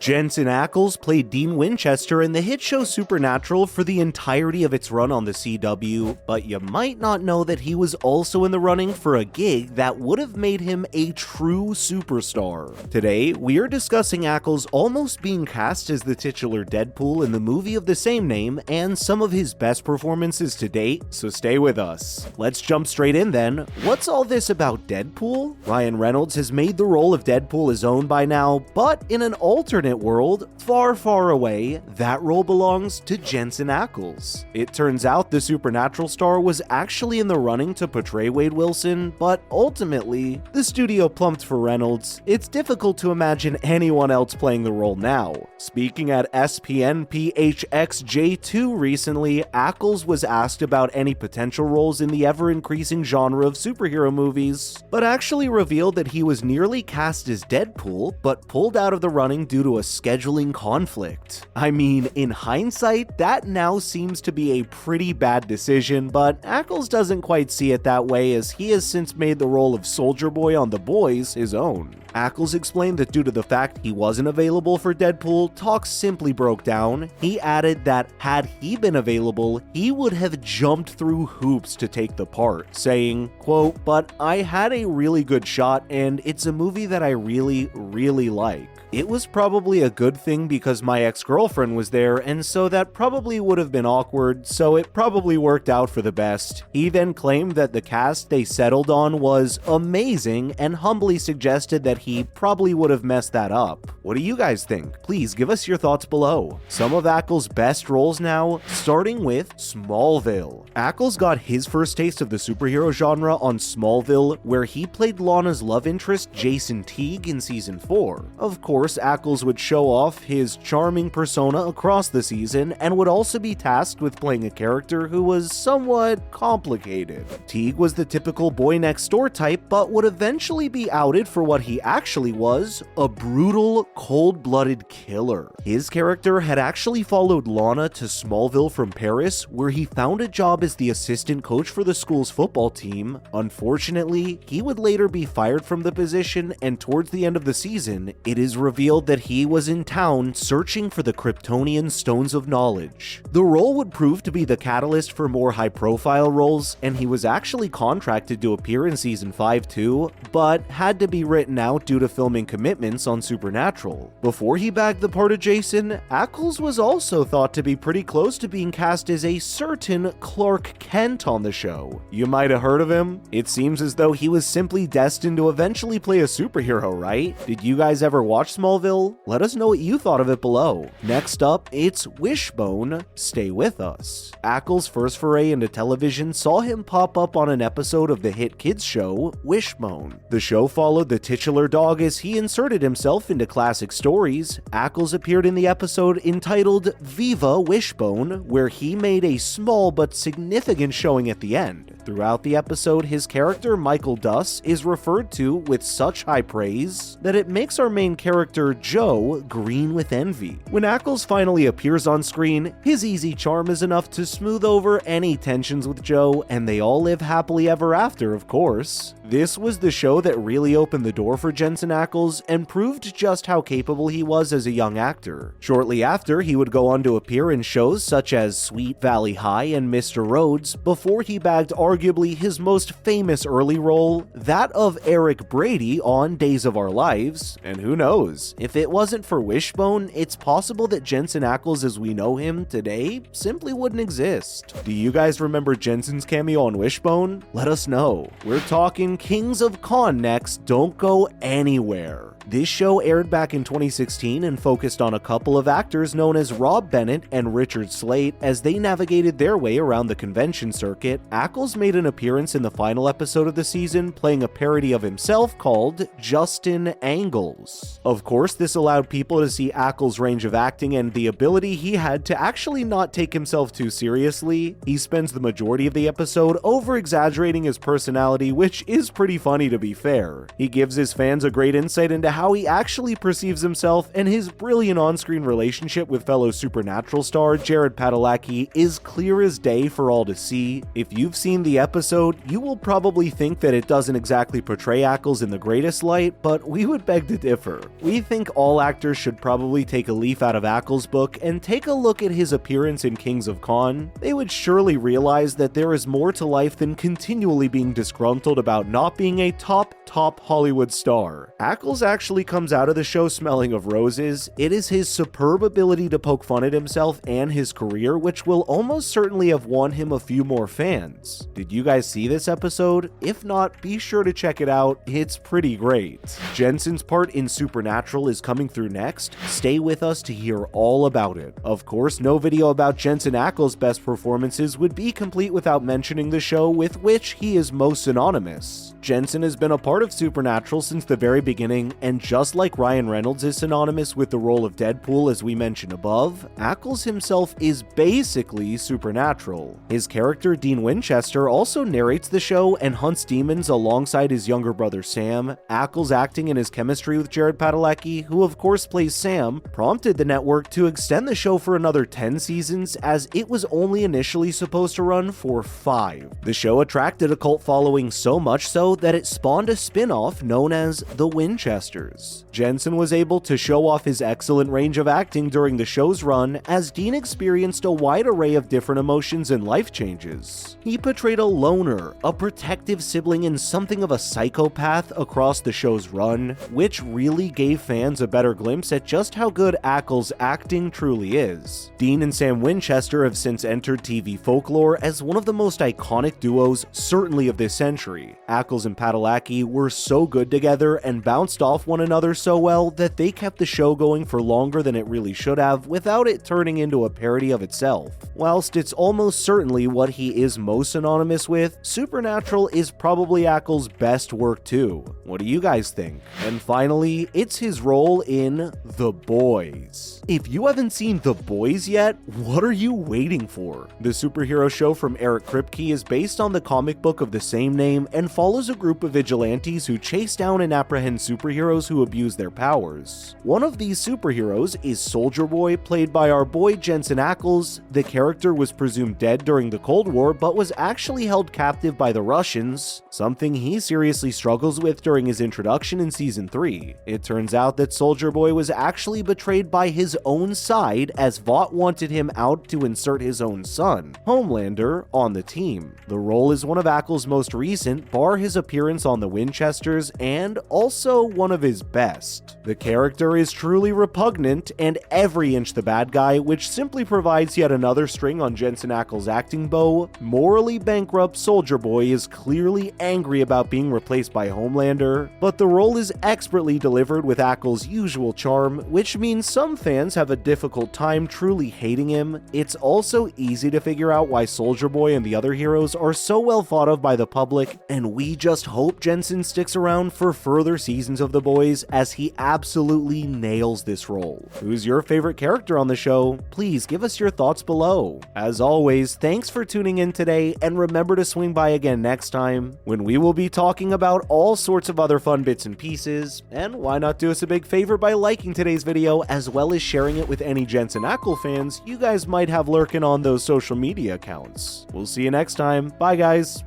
Jensen Ackles played Dean Winchester in the hit show Supernatural for the entirety of its run on the CW, but you might not know that he was also in the running for a gig that would have made him a true superstar. Today, we are discussing Ackles almost being cast as the titular Deadpool in the movie of the same name and some of his best performances to date, so stay with us. Let's jump straight in then. What's all this about Deadpool? Ryan Reynolds has made the role of Deadpool his own by now, but in an alternate world, far, far away, that role belongs to Jensen Ackles. It turns out the Supernatural star was actually in the running to portray Wade Wilson, but ultimately, the studio plumped for Reynolds. It's difficult to imagine anyone else playing the role now. Speaking at SPNPHXJ2 recently, Ackles was asked about any potential roles in the ever-increasing genre of superhero movies, but actually revealed that he was nearly cast as Deadpool, but pulled out of the running due to a scheduling conflict. I mean, in hindsight, that now seems to be a pretty bad decision, but Ackles doesn't quite see it that way, as he has since made the role of Soldier Boy on The Boys his own. Ackles explained that due to the fact he wasn't available for Deadpool, talks simply broke down. He added that had he been available, he would have jumped through hoops to take the part, saying, quote, "But I had a really good shot and it's a movie that I really, really like. It was probably a good thing because my ex-girlfriend was there, and so that probably would have been awkward, so it probably worked out for the best." He then claimed that the cast they settled on was amazing and humbly suggested that he probably would have messed that up. What do you guys think? Please give us your thoughts below. Some of Ackles' best roles now, starting with Smallville. Ackles got his first taste of the superhero genre on Smallville, where he played Lana's love interest Jason Teague in season 4. Of course, Ackles would show off his charming persona across the season and would also be tasked with playing a character who was somewhat complicated. Teague was the typical boy next door type, but would eventually be outed for what he actually was, a brutal, cold-blooded killer. His character had actually followed Lana to Smallville from Paris, where he found a job as the assistant coach for the school's football team. Unfortunately, he would later be fired from the position, and towards the end of the season, it is revealed that he was in town searching for the Kryptonian Stones of Knowledge. The role would prove to be the catalyst for more high-profile roles, and he was actually contracted to appear in season 5 too, but had to be written out due to filming commitments on Supernatural. Before he bagged the part of Jason, Ackles was also thought to be pretty close to being cast as a certain Clark Kent on the show. You might have heard of him. It seems as though he was simply destined to eventually play a superhero, right? Did you guys ever watch Smallville? Let us know what you thought of it below. Next up, it's Wishbone. Stay with us. Ackles' first foray into television saw him pop up on an episode of the hit kids show, Wishbone. The show followed the titular dog as he inserted himself into classic stories. Ackles appeared in the episode entitled Viva Wishbone, where he made a small but significant showing at the end. Throughout the episode, his character Michael Duss is referred to with such high praise that it makes our main character Joe green with envy. When Ackles finally appears on screen, his easy charm is enough to smooth over any tensions with Joe, and they all live happily ever after, of course. This was the show that really opened the door for Jensen Ackles and proved just how capable he was as a young actor. Shortly after, he would go on to appear in shows such as Sweet Valley High and Mr. Rhodes, before he bagged arguably his most famous early role, that of Eric Brady on Days of Our Lives. And who knows, if it wasn't for Wishbone, it's possible that Jensen Ackles as we know him today simply wouldn't exist. Do you guys remember Jensen's cameo on Wishbone? Let us know. We're talking Kings of Con next, don't go anywhere. This show aired back in 2016 and focused on a couple of actors known as Rob Bennett and Richard Slate as they navigated their way around the convention circuit. Ackles made an appearance in the final episode of the season, playing a parody of himself called Justin Angles. Of course, this allowed people to see Ackles' range of acting and the ability he had to actually not take himself too seriously. He spends the majority of the episode over-exaggerating his personality, which is pretty funny to be fair. He gives his fans a great insight into how he actually perceives himself and his brilliant on-screen relationship with fellow Supernatural star Jared Padalecki is clear as day for all to see. If you've seen the episode, you will probably think that it doesn't exactly portray Ackles in the greatest light, but we would beg to differ. We think all actors should probably take a leaf out of Ackles' book and take a look at his appearance in Kings of Con. They would surely realize that there is more to life than continually being disgruntled about not being a top Hollywood star. Ackles actually comes out of the show smelling of roses. It is his superb ability to poke fun at himself and his career which will almost certainly have won him a few more fans. Did you guys see this episode? If not, be sure to check it out. It's pretty great. Jensen's part in Supernatural is coming through next. Stay with us to hear all about it. Of course, no video about Jensen Ackles' best performances would be complete without mentioning the show with which he is most synonymous. Jensen has been a part of Supernatural since the very beginning, and just like Ryan Reynolds is synonymous with the role of Deadpool as we mentioned above, Ackles himself is basically Supernatural. His character Dean Winchester also narrates the show and hunts demons alongside his younger brother Sam. Ackles' acting and his chemistry with Jared Padalecki, who of course plays Sam, prompted the network to extend the show for another 10 seasons as it was only initially supposed to run for 5. The show attracted a cult following so much so that it spawned a spin-off known as The Winchesters. Jensen was able to show off his excellent range of acting during the show's run as Dean experienced a wide array of different emotions and life changes. He portrayed a loner, a protective sibling, and something of a psychopath across the show's run, which really gave fans a better glimpse at just how good Ackles' acting truly is. Dean and Sam Winchester have since entered TV folklore as one of the most iconic duos, certainly of this century. Ackles and Padalecki were so good together and bounced off one another so well that they kept the show going for longer than it really should have without it turning into a parody of itself. Whilst it's almost certainly what he is most synonymous with, Supernatural is probably Ackles' best work too. What do you guys think? And finally, it's his role in The Boys. If you haven't seen The Boys yet, what are you waiting for? The superhero show from Eric Kripke is based on the comic book of the same name and follows a group of vigilantes who chase down and apprehend superheroes who abuse their powers. One of these superheroes is Soldier Boy, played by our boy Jensen Ackles. The character was presumed dead during the Cold War, but was actually held captive by the Russians, something he seriously struggles with during his introduction in Season 3. It turns out that Soldier Boy was actually betrayed by his own side as Vought wanted him out to insert his own son, Homelander, on the team. The role is one of Ackles' most recent, bar his appearance on The Winchesters, and also one of his best. The character is truly repugnant and every inch the bad guy, which simply provides yet another string on Jensen Ackles' acting bow. Morally bankrupt Soldier Boy is clearly angry about being replaced by Homelander, but the role is expertly delivered with Ackles' usual charm, which means some fans have a difficult time truly hating him. It's also easy to figure out why Soldier Boy and the other heroes are so well thought of by the public, and we just hope Jensen sticks around for further seasons of The Boys as he absolutely nails this role. Who's your favorite character on the show? Please give us your thoughts below. As always, thanks for tuning in today, and remember to swing by again next time when we will be talking about all sorts of other fun bits and pieces. And why not do us a big favor by liking today's video as well as sharing it with any Jensen Ackles fans you guys might have lurking on those social media accounts. We'll see you next time. Bye guys.